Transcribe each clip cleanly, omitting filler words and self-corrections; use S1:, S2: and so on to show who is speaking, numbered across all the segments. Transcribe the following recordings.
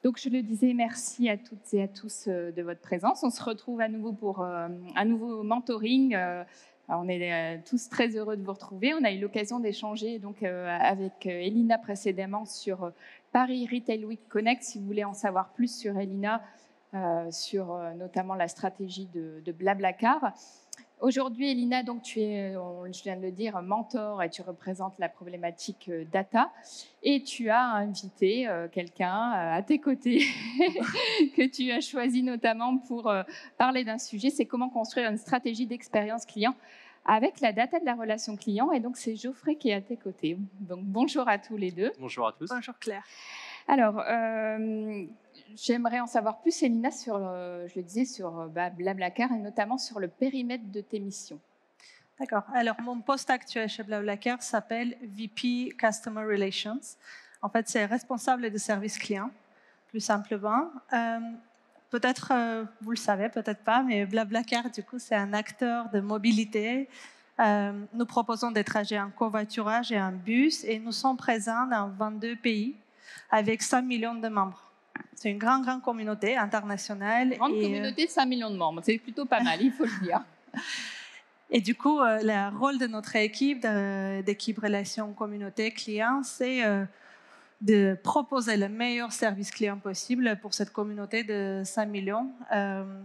S1: Donc, je le disais, merci à toutes et à tous de votre présence. On se retrouve à nouveau pour un nouveau mentoring. On est tous très heureux de vous retrouver. On a eu l'occasion d'échanger donc avec Elina précédemment sur Paris Retail Week Connect. Si vous voulez en savoir plus sur Elina, sur notamment la stratégie de Blablacar. Aujourd'hui, Elina, donc tu es, je viens de le dire, mentor et tu représentes la problématique data. Et tu as invité quelqu'un à tes côtés que tu as choisi notamment pour parler d'un sujet, c'est comment construire une stratégie d'expérience client avec la data de la relation client. Et donc, c'est Geoffrey qui est à tes côtés. Donc, bonjour à tous les deux.
S2: Bonjour à tous.
S3: Bonjour Claire.
S1: Alors, j'aimerais en savoir plus, Elina, sur, je le disais, sur Blablacar et notamment sur le périmètre de tes missions.
S3: D'accord. Alors, mon poste actuel chez Blablacar s'appelle VP Customer Relations. En fait, c'est responsable de service client, plus simplement. Peut-être, vous le savez, peut-être pas, mais Blablacar, du coup, c'est un acteur de mobilité. Nous proposons des trajets en covoiturage et en bus et nous sommes présents dans 22 pays avec 5 millions de membres. C'est une grande communauté internationale.
S1: Grande communauté de 5 millions de membres, c'est plutôt pas mal, il faut le dire.
S3: Et du coup, le rôle de notre équipe, d'équipe relations communauté client, c'est de proposer le meilleur service client possible pour cette communauté de 5 millions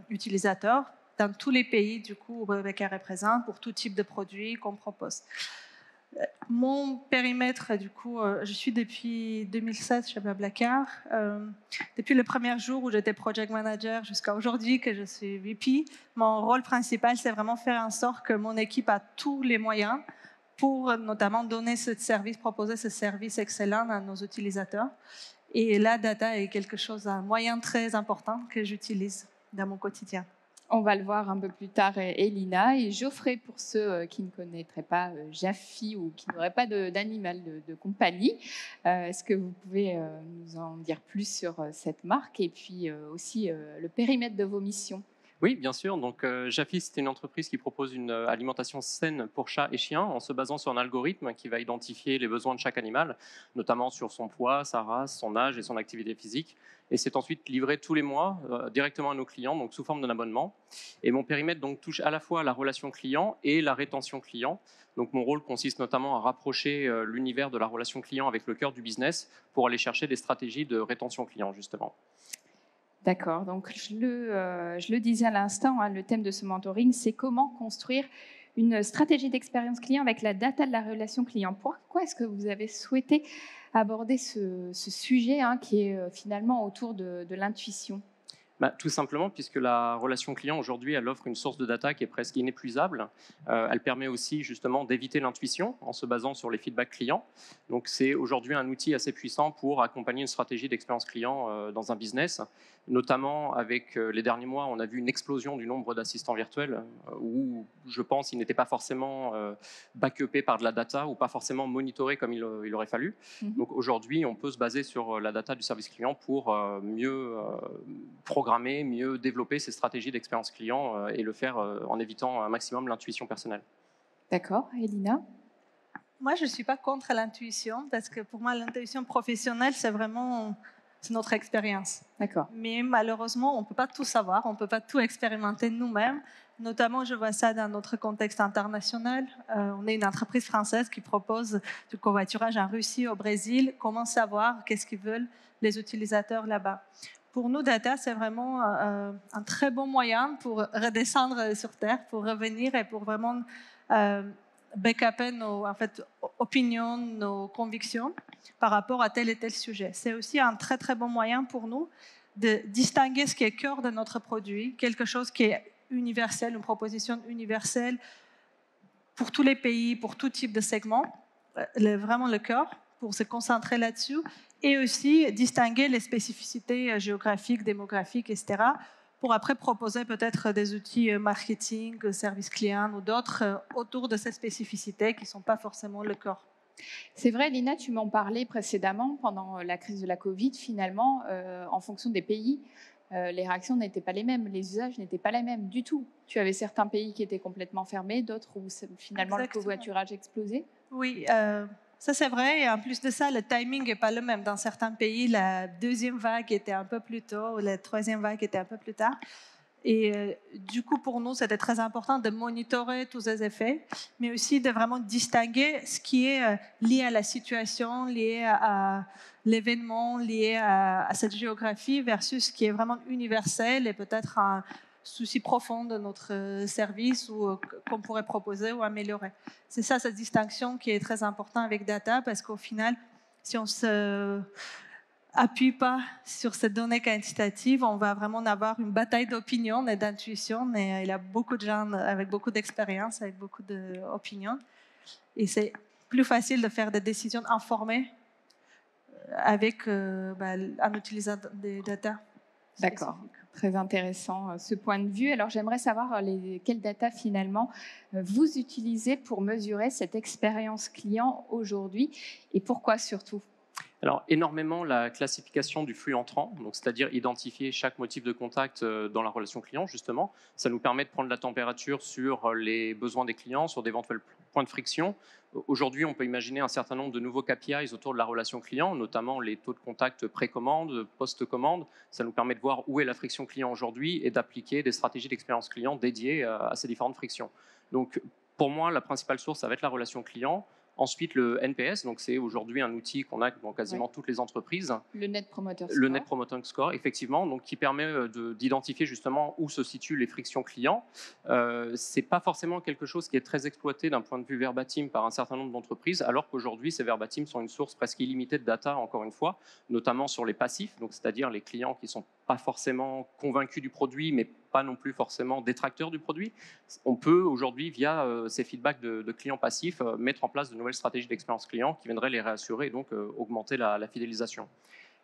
S3: utilisateurs dans tous les pays du coup, où Blablacar est présent pour tout type de produits qu'on propose. Mon périmètre, du coup, je suis depuis 2016 chez Blablacar. Depuis le premier jour où j'étais project manager jusqu'à aujourd'hui que je suis VP, mon rôle principal, c'est vraiment faire en sorte que mon équipe a tous les moyens pour notamment donner ce service, proposer ce service excellent à nos utilisateurs. Et la data est quelque chose, un moyen très important que j'utilise dans mon quotidien.
S1: On va le voir un peu plus tard, Elina. Et Geoffrey, pour ceux qui ne connaîtraient pas Jaffi ou qui n'auraient pas d'animal de compagnie, est-ce que vous pouvez nous en dire plus sur cette marque et puis aussi le périmètre de vos missions?
S2: Oui, bien sûr. Donc, Jaffi, c'est une entreprise qui propose une alimentation saine pour chats et chiens en se basant sur un algorithme qui va identifier les besoins de chaque animal, notamment sur son poids, sa race, son âge et son activité physique. Et c'est ensuite livré tous les mois directement à nos clients, donc sous forme d'un abonnement. Et mon périmètre donc, touche à la fois la relation client et la rétention client. Donc, mon rôle consiste notamment à rapprocher l'univers de la relation client avec le cœur du business pour aller chercher des stratégies de rétention client, justement.
S1: D'accord, donc je le disais à l'instant, hein, le thème de ce mentoring, c'est comment construire une stratégie d'expérience client avec la data de la relation client. Pourquoi est-ce que vous avez souhaité aborder ce sujet hein, qui est finalement autour de l'intuition?
S2: Tout simplement puisque la relation client aujourd'hui, elle offre une source de data qui est presque inépuisable. Elle permet aussi justement d'éviter l'intuition en se basant sur les feedbacks clients. Donc c'est aujourd'hui un outil assez puissant pour accompagner une stratégie d'expérience client dans un business. Notamment avec les derniers mois, on a vu une explosion du nombre d'assistants virtuels où je pense qu'ils n'étaient pas forcément backupés par de la data ou pas forcément monitorés comme il aurait fallu. Donc aujourd'hui, on peut se baser sur la data du service client pour mieux programmer, mieux développer ces stratégies d'expérience client et le faire en évitant un maximum l'intuition personnelle.
S1: D'accord, Elina?
S3: Moi, je ne suis pas contre l'intuition parce que pour moi, l'intuition professionnelle, c'est vraiment notre expérience.
S1: D'accord.
S3: Mais malheureusement, on ne peut pas tout savoir, on ne peut pas tout expérimenter nous-mêmes. Notamment, je vois ça dans notre contexte international. On est une entreprise française qui propose du covoiturage en Russie, au Brésil. Comment savoir qu'est-ce qu'ils veulent les utilisateurs là-bas? Pour nous, data, c'est vraiment un très bon moyen pour redescendre sur Terre, pour revenir et pour vraiment backuper nos opinions, nos convictions par rapport à tel et tel sujet. C'est aussi un très, très bon moyen pour nous de distinguer ce qui est cœur de notre produit, quelque chose qui est universel, une proposition universelle pour tous les pays, pour tout type de segment, vraiment le cœur, pour se concentrer là-dessus, et aussi distinguer les spécificités géographiques, démographiques, etc., pour après proposer peut-être des outils marketing, service client ou d'autres autour de ces spécificités qui ne sont pas forcément le corps.
S1: C'est vrai, Lina, tu m'en parlais précédemment, pendant la crise de la Covid, finalement, en fonction des pays, les réactions n'étaient pas les mêmes, les usages n'étaient pas les mêmes du tout. Tu avais certains pays qui étaient complètement fermés, d'autres où finalement le covoiturage explosait.
S3: Oui, Ça, c'est vrai. Et en plus de ça, le timing n'est pas le même. Dans certains pays, la deuxième vague était un peu plus tôt, ou la troisième vague était un peu plus tard. Et du coup, pour nous, c'était très important de monitorer tous ces effets, mais aussi de vraiment distinguer ce qui est lié à la situation, lié à l'événement, lié à cette géographie, versus ce qui est vraiment universel et peut-être un souci profond de notre service ou qu'on pourrait proposer ou améliorer. C'est ça, cette distinction qui est très importante avec data, parce qu'au final, si on se appuie pas sur ces données quantitatives, on va vraiment avoir une bataille d'opinion et d'intuition. Mais il y a beaucoup de gens avec beaucoup d'expérience, avec beaucoup d'opinions. Et c'est plus facile de faire des décisions informées en utilisant des data.
S1: D'accord, très intéressant ce point de vue. Alors j'aimerais savoir quelles data finalement vous utilisez pour mesurer cette expérience client aujourd'hui et pourquoi surtout?
S2: Alors, énormément la classification du flux entrant, donc c'est-à-dire identifier chaque motif de contact dans la relation client, justement. Ça nous permet de prendre la température sur les besoins des clients, sur d'éventuels points de friction. Aujourd'hui, on peut imaginer un certain nombre de nouveaux KPIs autour de la relation client, notamment les taux de contact pré-commande, post-commande. Ça nous permet de voir où est la friction client aujourd'hui et d'appliquer des stratégies d'expérience client dédiées à ces différentes frictions. Donc, pour moi, la principale source, ça va être la relation client. Ensuite, le NPS, donc c'est aujourd'hui un outil qu'on a dans quasiment toutes les entreprises.
S1: Le Net Promoter Score.
S2: Le Net Promoter Score, effectivement, donc qui permet d'identifier justement où se situent les frictions clients. C'est pas forcément quelque chose qui est très exploité d'un point de vue verbatim par un certain nombre d'entreprises, alors qu'aujourd'hui, ces verbatim sont une source presque illimitée de data, encore une fois, notamment sur les passifs, donc c'est-à-dire les clients qui sont pas forcément convaincus du produit, mais pas non plus forcément détracteurs du produit. On peut aujourd'hui, via ces feedbacks de clients passifs, mettre en place de nouvelles stratégies d'expérience client qui viendraient les réassurer et donc augmenter la fidélisation.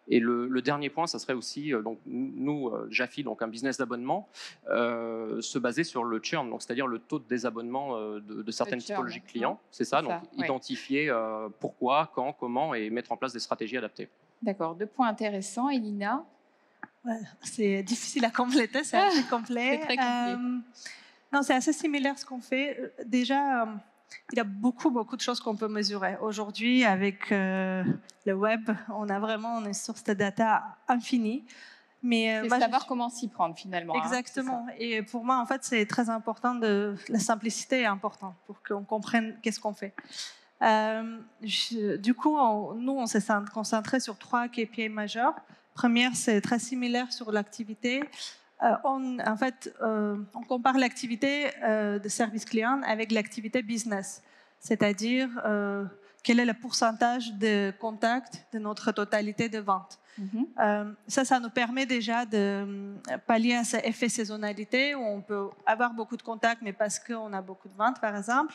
S2: Et le dernier point, ça serait aussi, donc nous, Jafi, donc un business d'abonnement, se baser sur le churn, donc c'est-à-dire le taux de désabonnement de certaines typologies de clients. C'est ça, donc identifier pourquoi, quand, comment et mettre en place des stratégies adaptées.
S1: D'accord, 2 points intéressants. Elina?
S3: Ouais, c'est difficile à compléter, c'est assez complet.
S1: C'est très complet.
S3: Non, c'est assez similaire ce qu'on fait. Déjà, il y a beaucoup de choses qu'on peut mesurer. Aujourd'hui, avec le web, on a vraiment une source de data infinie. Mais
S1: c'est savoir comment s'y prendre finalement.
S3: Exactement. Et pour moi, en fait, c'est très important. La simplicité est importante pour qu'on comprenne qu'est-ce qu'on fait. Du coup, nous, on s'est concentré sur 3 KPI majeurs. Première, c'est très similaire sur l'activité. On compare l'activité de service client avec l'activité business, c'est-à-dire quel est le pourcentage de contacts de notre totalité de ventes. Ça nous permet déjà de pallier à cet effet saisonnalité où on peut avoir beaucoup de contacts, mais parce qu'on a beaucoup de ventes, par exemple,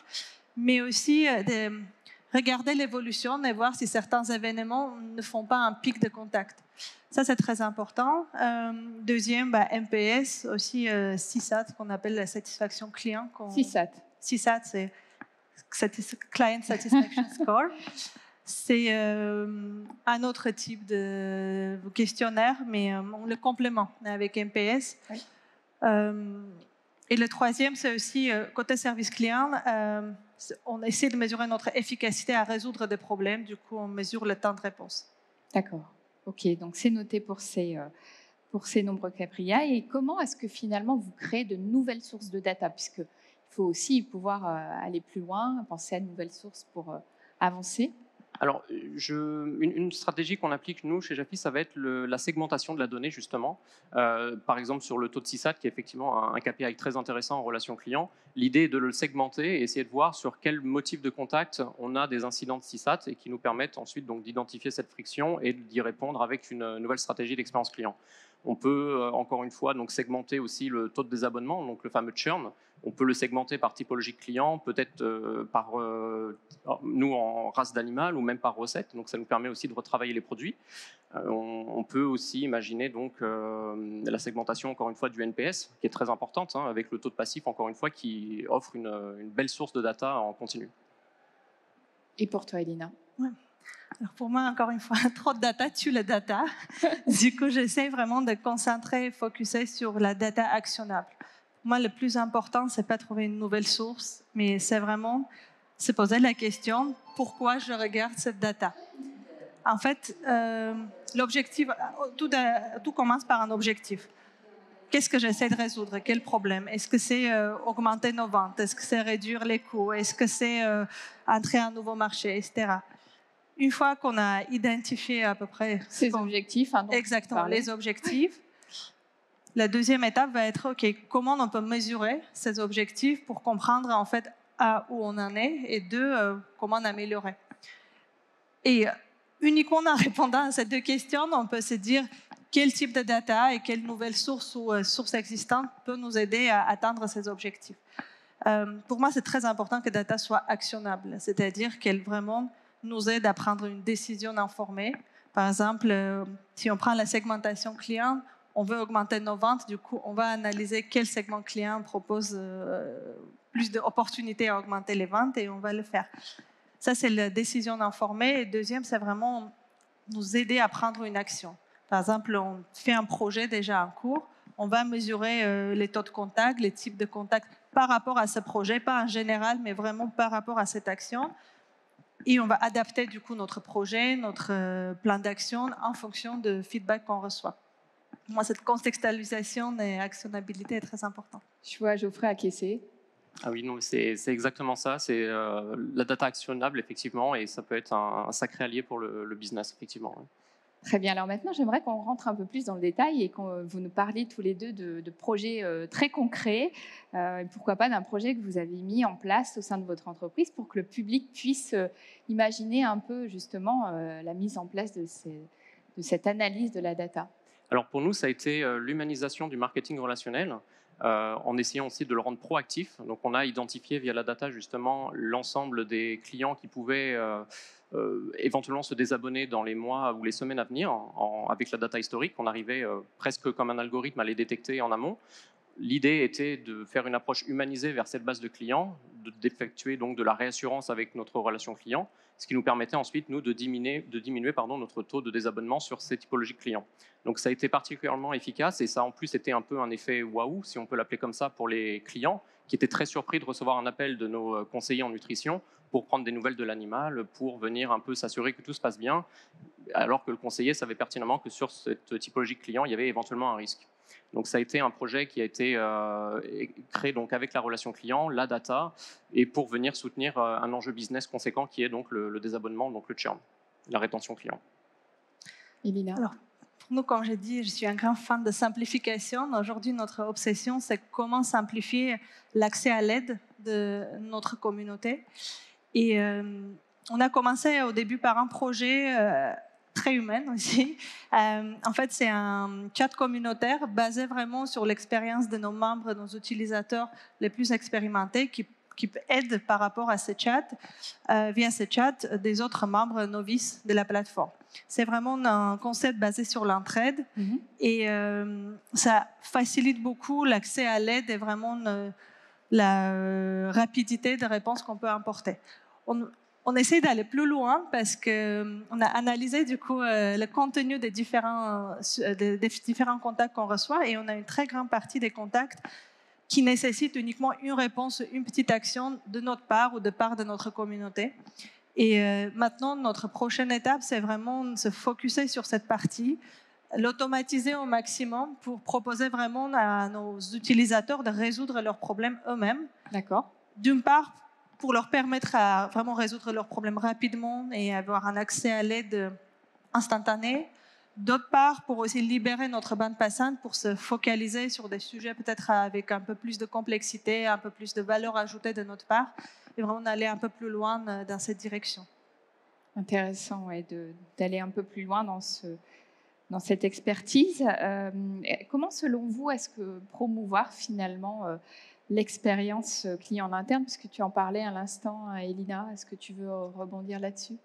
S3: mais aussi de regarder l'évolution et voir si certains événements ne font pas un pic de contacts. Ça, c'est très important. Deuxième, NPS, aussi CSAT, qu'on appelle la satisfaction client. CSAT, c'est Client Satisfaction Score. C'est un autre type de questionnaire, mais on le complémente avec NPS. Oui. Et le troisième, c'est aussi, côté service client, on essaie de mesurer notre efficacité à résoudre des problèmes. Du coup, on mesure le temps de réponse.
S1: D'accord. Ok, donc c'est noté pour ces nombreux KPI. Et comment est-ce que finalement vous créez de nouvelles sources de data, puisqu'il faut aussi pouvoir aller plus loin, penser à de nouvelles sources pour avancer?
S2: Alors, une stratégie qu'on applique, nous, chez Jafi, ça va être la segmentation de la donnée, justement. Par exemple, sur le taux de CSAT, qui est effectivement un KPI très intéressant en relation client, l'idée est de le segmenter et essayer de voir sur quel motif de contact on a des incidents de CSAT et qui nous permettent ensuite donc, d'identifier cette friction et d'y répondre avec une nouvelle stratégie d'expérience client. On peut, encore une fois, donc, segmenter aussi le taux de désabonnement, donc le fameux churn. On peut le segmenter par typologie de client, peut-être par nous en race d'animal ou même par recette. Donc ça nous permet aussi de retravailler les produits. On peut aussi imaginer donc la segmentation encore une fois du NPS qui est très importante avec le taux de passif encore une fois qui offre une belle source de data en continu.
S1: Et pour toi, Elina?
S3: Ouais. Alors pour moi, encore une fois, trop de data tue la data. Du coup, j'essaie vraiment de concentrer et focuser sur la data actionnable. Pour moi, le plus important, c'est pas trouver une nouvelle source, mais c'est vraiment se poser la question, pourquoi je regarde cette data? En fait, l'objectif, tout commence par un objectif. Qu'est-ce que j'essaie de résoudre? Quel problème? Est-ce que c'est augmenter nos ventes? Est-ce que c'est réduire les coûts? Est-ce que c'est entrer à un nouveau marché, etc. Une fois qu'on a identifié à peu près
S1: ces objectifs,
S3: exactement les objectifs, la deuxième étape va être OK, comment on peut mesurer ces objectifs pour comprendre en fait où on en est et comment en améliorer. Et uniquement en répondant à ces deux questions, on peut se dire quel type de data et quelle nouvelle source ou source existante peut nous aider à atteindre ces objectifs. Pour moi, c'est très important que la data soit actionnable, c'est-à-dire qu'elle vraiment nous aide à prendre une décision informée. Par exemple, si on prend la segmentation client, on veut augmenter nos ventes, du coup, on va analyser quel segment client propose plus d'opportunités à augmenter les ventes et on va le faire. Ça, c'est la décision informée. Et deuxième, c'est vraiment nous aider à prendre une action. Par exemple, on fait un projet déjà en cours, on va mesurer les taux de contact, les types de contacts par rapport à ce projet, pas en général, mais vraiment par rapport à cette action. Et on va adapter du coup notre projet, notre plan d'action en fonction de feedback qu'on reçoit. Moi, cette contextualisation et actionnabilité est très importante.
S1: Je vois Geoffrey acquiescer.
S2: Ah oui, non, c'est exactement ça. C'est la data actionnable, effectivement, et ça peut être un sacré allié pour le business, effectivement.
S1: Très bien. Alors maintenant, j'aimerais qu'on rentre un peu plus dans le détail et que vous nous parliez tous les deux de projets très concrets. Pourquoi pas d'un projet que vous avez mis en place au sein de votre entreprise pour que le public puisse imaginer un peu justement la mise en place de cette analyse de la data.
S2: Alors pour nous, ça a été l'humanisation du marketing relationnel. En essayant aussi de le rendre proactif. Donc, on a identifié via la data justement l'ensemble des clients qui pouvaient éventuellement se désabonner dans les mois ou les semaines à venir. Avec la data historique, on arrivait presque comme un algorithme à les détecter en amont. L'idée était de faire une approche humanisée vers cette base de clients, d'effectuer donc de la réassurance avec notre relation client, ce qui nous permettait ensuite, nous, de diminuer notre taux de désabonnement sur ces typologies de clients. Donc ça a été particulièrement efficace et ça en plus était un peu un effet waouh, si on peut l'appeler comme ça, pour les clients qui étaient très surpris de recevoir un appel de nos conseillers en nutrition pour prendre des nouvelles de l'animal, pour venir un peu s'assurer que tout se passe bien, alors que le conseiller savait pertinemment que sur cette typologie de clients, il y avait éventuellement un risque. Donc ça a été un projet qui a été créé donc avec la relation client, la data, et pour venir soutenir un enjeu business conséquent qui est donc le désabonnement, donc le churn, la rétention client.
S1: Elina.
S3: Alors, pour nous, comme j'ai dit, je suis un grand fan de simplification. Aujourd'hui, notre obsession, c'est comment simplifier l'accès à l'aide de notre communauté. Et on a commencé au début par un projet très humain aussi. En fait, c'est un chat communautaire basé vraiment sur l'expérience de nos membres, de nos utilisateurs les plus expérimentés qui aident par rapport à ce chat, via ce chat, des autres membres novices de la plateforme. C'est vraiment un concept basé sur l'entraide et ça facilite beaucoup l'accès à l'aide et vraiment la rapidité de réponse qu'on peut apporter. On essaie d'aller plus loin parce qu'on a analysé du coup le contenu des différents contacts qu'on reçoit et on a une très grande partie des contacts qui nécessitent uniquement une réponse, une petite action de notre part ou de part de notre communauté. Et maintenant, notre prochaine étape, c'est vraiment se focuser sur cette partie, l'automatiser au maximum pour proposer vraiment à nos utilisateurs de résoudre leurs problèmes eux-mêmes.
S1: D'accord.
S3: D'une part, pour leur permettre à vraiment résoudre leurs problèmes rapidement et avoir un accès à l'aide instantanée. D'autre part, pour aussi libérer notre bande passante pour se focaliser sur des sujets peut-être avec un peu plus de complexité, un peu plus de valeur ajoutée de notre part et vraiment d'aller un peu plus loin dans cette direction.
S1: Intéressant, ouais, d'aller un peu plus loin dans cette expertise. Comment, selon vous, est-ce que promouvoir finalement l'expérience client en interne, puisque tu en parlais à l'instant, Elina, est-ce que tu veux rebondir là-dessus?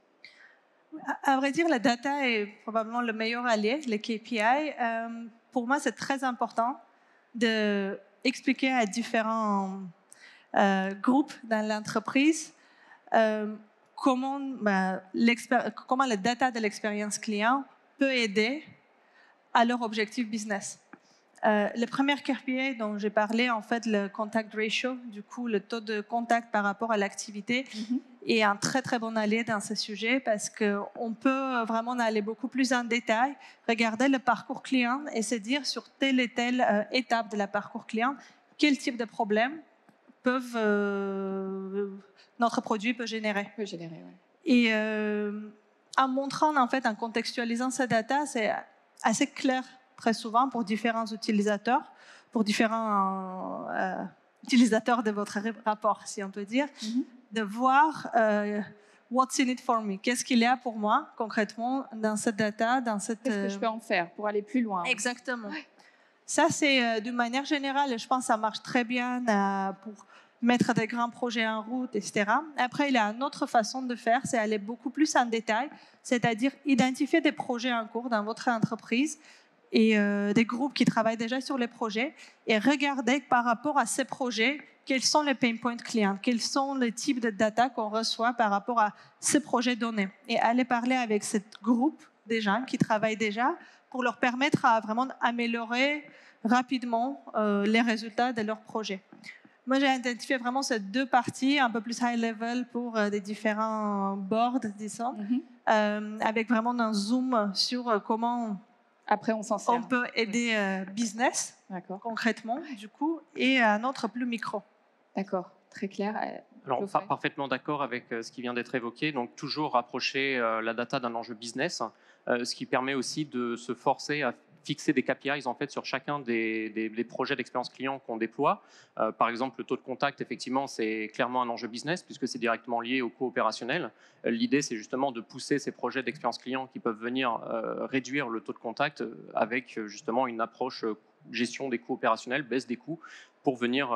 S3: À vrai dire, la data est probablement le meilleur allié, les KPI. Pour moi, c'est très important d'expliquer à différents groupes dans l'entreprise comment la data de l'expérience client peut aider à leur objectif business. Le premier KPI dont j'ai parlé, en fait, le contact ratio, du coup, le taux de contact par rapport à l'activité, est un très, très bon allié dans ce sujet parce qu'on peut vraiment aller beaucoup plus en détail, regarder le parcours client et se dire sur telle et telle étape de la parcours client, quel type de problèmes notre produit peut générer. Et en montrant, en fait, en contextualisant ces data, c'est assez clair très souvent pour différents utilisateurs, pour différents utilisateurs de votre rapport, si on peut dire, de voir what's in it for me, qu'est-ce qu'il y a pour moi concrètement dans cette data, dans cette...
S1: Qu'est-ce que je peux en faire pour aller plus loin?
S3: Exactement. Ouais. Ça, c'est d'une manière générale, je pense que ça marche très bien pour mettre des grands projets en route, etc. Après, il y a une autre façon de faire, c'est aller beaucoup plus en détail, c'est-à-dire identifier des projets en cours dans votre entreprise et des groupes qui travaillent déjà sur les projets et regarder par rapport à ces projets, quels sont les pain points clients, quels sont les types de data qu'on reçoit par rapport à ces projets donnés. Et aller parler avec ce groupe des gens qui travaillent déjà pour leur permettre à vraiment améliorer rapidement les résultats de leur projet. Moi, j'ai identifié vraiment ces deux parties, un peu plus high level pour des différents boards, disons, avec vraiment un zoom sur comment
S1: après on s'en sert.
S3: On peut aider business, concrètement, du coup, et un autre plus micro.
S1: D'accord, très clair.
S2: Alors, parfaitement d'accord avec ce qui vient d'être évoqué. Donc, toujours rapprocher la data d'un enjeu business, ce qui permet aussi de se forcer à fixer des KPIs en fait sur chacun des projets d'expérience client qu'on déploie. Par exemple, le taux de contact, effectivement, c'est clairement un enjeu business puisque c'est directement lié au coût opérationnel. L'idée, c'est justement de pousser ces projets d'expérience client qui peuvent venir réduire le taux de contact avec justement une approche gestion des coûts opérationnels, baisse des coûts, pour venir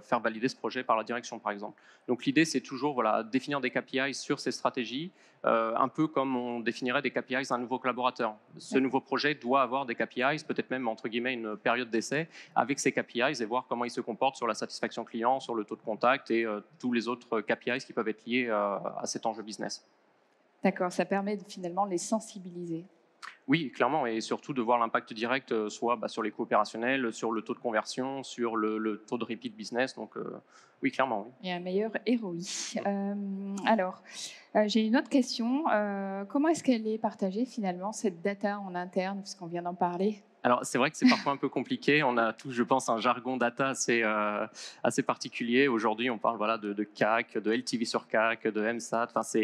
S2: faire valider ce projet par la direction, par exemple. Donc l'idée, c'est toujours définir des KPIs sur ces stratégies, un peu comme on définirait des KPIs d'un nouveau collaborateur. Ce nouveau projet doit avoir des KPIs, peut-être même, entre guillemets, une période d'essai avec ces KPIs et voir comment il se comporte sur la satisfaction client, sur le taux de contact et tous les autres KPIs qui peuvent être liés à cet enjeu business.
S1: D'accord, ça permet finalement de les sensibiliser.
S2: Oui, clairement, et surtout de voir l'impact direct, soit sur les coûts opérationnels, sur le taux de conversion, sur le taux de repeat business. Donc, oui, clairement. Oui.
S1: Et un meilleur ROI. Alors, j'ai une autre question. Comment est-ce qu'elle est partagée finalement, cette data en interne, puisqu'on vient d'en parler?
S2: Alors, c'est vrai que c'est parfois un peu compliqué. On a tous, je pense, un jargon data assez particulier. Aujourd'hui, on parle de CAC, de LTV sur CAC, de MSAT. Enfin,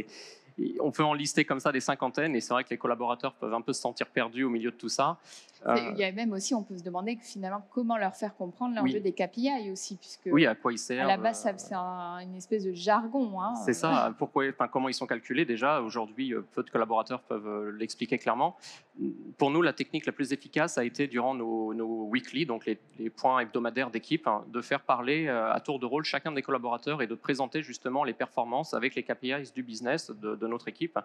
S2: on peut en lister comme ça des cinquantaines, et c'est vrai que les collaborateurs peuvent un peu se sentir perdus au milieu de tout ça.
S1: Il y a même aussi, on peut se demander finalement comment leur faire comprendre l'enjeu des KPI aussi, puisque
S2: oui, à quoi ils servent.
S1: À la base, c'est une espèce de jargon. Hein.
S2: C'est ça. Comment ils sont calculés déjà. Aujourd'hui, peu de collaborateurs peuvent l'expliquer clairement. Pour nous, la technique la plus efficace a été durant nos weekly, donc les points hebdomadaires d'équipe, de faire parler à tour de rôle chacun des collaborateurs et de présenter justement les performances avec les KPIs du business de notre équipe.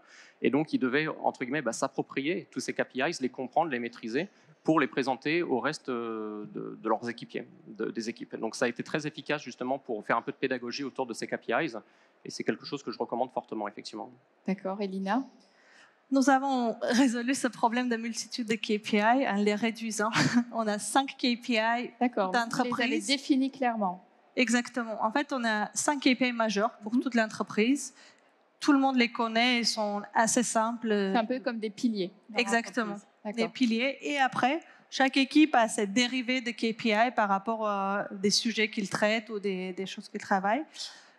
S2: Et donc, ils devaient, entre guillemets, s'approprier tous ces KPIs, les comprendre, les maîtriser, pour les présenter au reste de leurs équipiers, des équipes. Donc ça a été très efficace justement pour faire un peu de pédagogie autour de ces KPIs, et c'est quelque chose que je recommande fortement, effectivement.
S1: D'accord, Elina?
S3: Nous avons résolu ce problème de multitude de KPI en les réduisant. On a 5 KPI d'entreprise.
S1: Vous les avez définis clairement.
S3: Exactement. En fait, on a 5 KPI majeurs pour toute l'entreprise. Tout le monde les connaît, ils sont assez simples.
S1: C'est un peu comme des piliers.
S3: Exactement, des piliers. Et après, chaque équipe a ses dérivés de KPI par rapport à des sujets qu'ils traitent ou des choses qu'ils travaillent.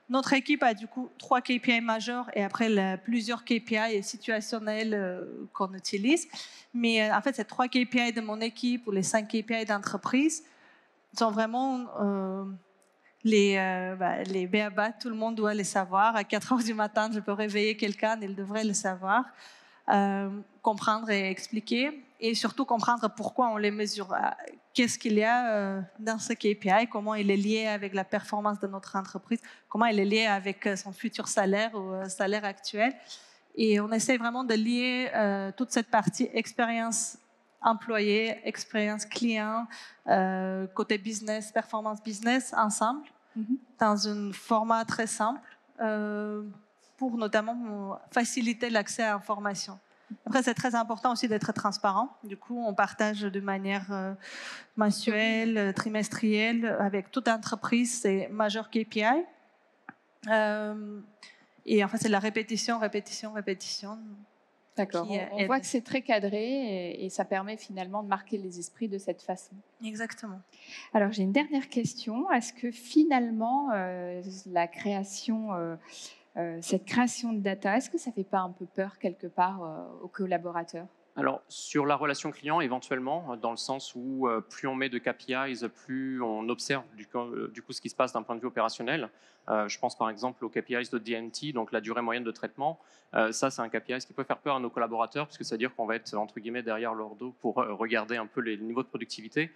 S3: Notre équipe a du coup 3 KPI majeurs et après plusieurs KPI situationnels qu'on utilise. Mais en fait, ces 3 KPI de mon équipe ou les 5 KPI d'entreprise sont vraiment... les b.a.-ba, tout le monde doit les savoir. À 4 heures du matin, je peux réveiller quelqu'un, il devrait le savoir. Comprendre et expliquer. Et surtout comprendre pourquoi on les mesure. Qu'est-ce qu'il y a dans ce KPI, comment il est lié avec la performance de notre entreprise, comment il est lié avec son futur salaire ou salaire actuel. Et on essaie vraiment de lier toute cette partie expérience employé, expérience client, côté business, performance business, ensemble, dans un format très simple, pour notamment faciliter l'accès à l'information. Après, c'est très important aussi d'être transparent. Du coup, on partage de manière mensuelle, trimestrielle, avec toute entreprise, c'est majeur KPI. Et en fait, c'est la répétition, répétition, répétition.
S1: D'accord. On voit que c'est très cadré et ça permet finalement de marquer les esprits de cette façon.
S3: Exactement.
S1: Alors, j'ai une dernière question. Est-ce que finalement, la création, cette création de data, est-ce que ça ne fait pas un peu peur quelque part aux collaborateurs ?
S2: Alors, sur la relation client, éventuellement, dans le sens où plus on met de KPIs, plus on observe du coup ce qui se passe d'un point de vue opérationnel. Je pense par exemple aux KPIs de DNT, donc la durée moyenne de traitement. Ça, c'est un KPI qui peut faire peur à nos collaborateurs, parce que ça veut dire qu'on va être, entre guillemets, derrière leur dos pour regarder un peu les niveaux de productivité.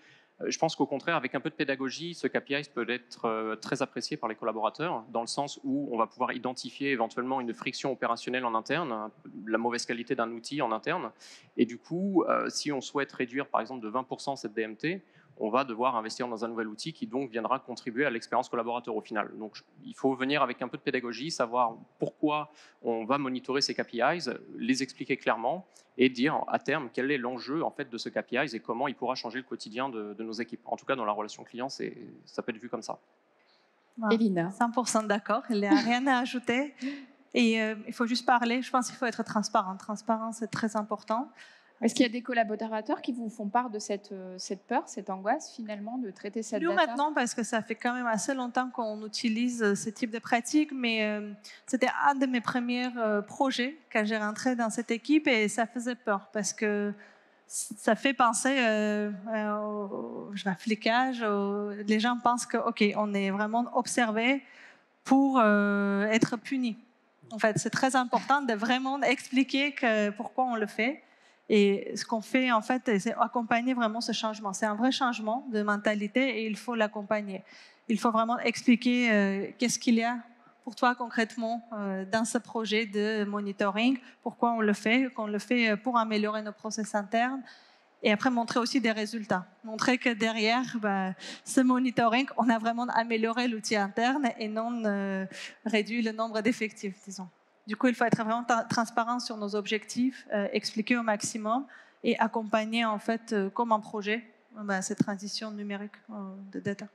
S2: Je pense qu'au contraire, avec un peu de pédagogie, ce KPI peut être très apprécié par les collaborateurs, dans le sens où on va pouvoir identifier éventuellement une friction opérationnelle en interne, la mauvaise qualité d'un outil en interne. Et du coup, si on souhaite réduire par exemple de 20% cette DMT, on va devoir investir dans un nouvel outil qui donc viendra contribuer à l'expérience collaborateur au final. Donc il faut venir avec un peu de pédagogie, savoir pourquoi on va monitorer ces KPIs, les expliquer clairement et dire à terme quel est l'enjeu en fait de ce KPIs et comment il pourra changer le quotidien de nos équipes. En tout cas, dans la relation client, ça peut être vu comme ça.
S1: Elina.
S3: 100% d'accord, il n'y a rien à ajouter. Et il faut juste parler, je pense qu'il faut être transparent. Transparent, c'est très important.
S1: Est-ce qu'il y a des collaborateurs qui vous font part de cette peur, cette angoisse finalement de traiter cette data ?
S3: Nous maintenant, parce que ça fait quand même assez longtemps qu'on utilise ce type de pratique, mais c'était un de mes premiers projets quand j'ai rentré dans cette équipe et ça faisait peur parce que ça fait penser au flicage. Les gens pensent que ok, on est vraiment observé pour être puni. En fait, c'est très important de vraiment expliquer pourquoi on le fait. Et ce qu'on fait, en fait, c'est accompagner vraiment ce changement. C'est un vrai changement de mentalité et il faut l'accompagner. Il faut vraiment expliquer qu'est-ce qu'il y a pour toi concrètement dans ce projet de monitoring, pourquoi on le fait, qu'on le fait pour améliorer nos process internes. Et après, montrer aussi des résultats. Montrer que derrière ce monitoring, on a vraiment amélioré l'outil interne et non réduit le nombre d'effectifs, disons. Du coup, il faut être vraiment transparent sur nos objectifs, expliquer au maximum et accompagner, en fait, comme un projet, cette transition numérique de data.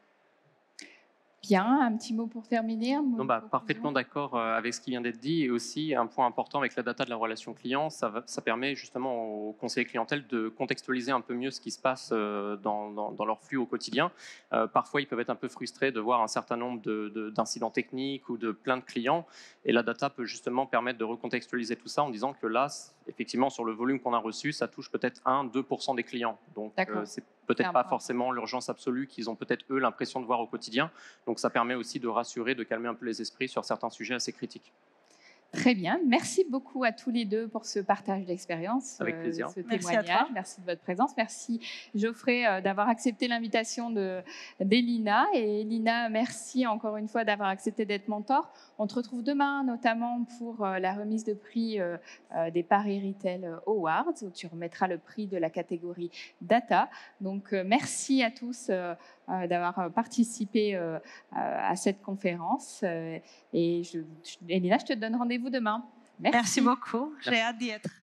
S1: Bien, un petit mot pour terminer.
S2: Non, parfaitement d'accord avec ce qui vient d'être dit. Et aussi, un point important avec la data de la relation client, ça permet justement aux conseillers clientèle de contextualiser un peu mieux ce qui se passe dans leur flux au quotidien. Parfois, ils peuvent être un peu frustrés de voir un certain nombre d'incidents techniques ou de plaintes clients. Et la data peut justement permettre de recontextualiser tout ça en disant que là, effectivement, sur le volume qu'on a reçu, ça touche peut-être 1-2% des clients. Donc, c'est peut-être pas forcément l'urgence absolue qu'ils ont peut-être, eux, l'impression de voir au quotidien. Donc, ça permet aussi de rassurer, de calmer un peu les esprits sur certains sujets assez critiques.
S1: Très bien. Merci beaucoup à tous les deux pour ce partage d'expérience,
S2: avec plaisir.
S1: Ce témoignage. Merci de votre présence. Merci Geoffrey d'avoir accepté l'invitation d'Elina. Et Elina, merci encore une fois d'avoir accepté d'être mentor. On te retrouve demain, notamment pour la remise de prix des Paris Retail Awards, où tu remettras le prix de la catégorie Data. Donc, merci à tous d'avoir participé à cette conférence. Et Elina, je te donne rendez-vous demain.
S3: Merci beaucoup. J'ai hâte d'y être.